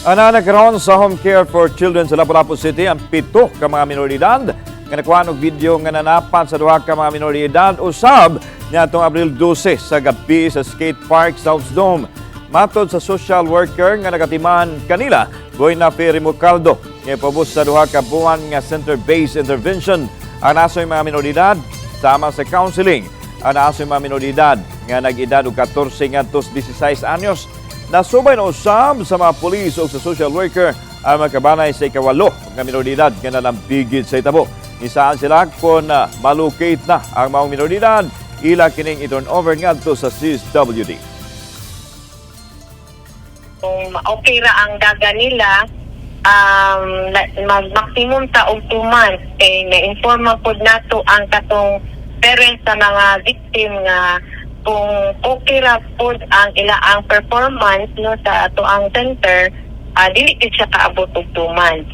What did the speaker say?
Anaa karon sa homecare-for-children sa Lapu-Lapu City ang pito ka mga minoridad nga nakuhaan og video nga nanapat sa duha ka mga minoridad usab niadtung Abril 12 sa gabii sa skate park sa Hoopsdome. Matod sa social worker nga nagatiman kanila, Boyna Caldo, nga pabus sa duha ka buwan nga center-based intervention ang nasoy mga minoridad sama sa counseling. Ang nasoy mga minoridad nga nag-edad og 14 ngadto 16 anyos nasubay na usab sa mga pulis o sa social worker ang makabanay sa ikawalo nga minoridad nga nalambigid sa itabo. Isaan sila kung malocate na ang mga minoridad, ila kining i-turn over ngadto sa CSWD. Kung okay ra ang daga nila, mag-maximum ta og 2 months. Kay na-informa po nato ang katong parents sa mga victim nga kung okay ra po ang ilaang performance no sa ato ang center, dili gid siya kaabot og 2 months.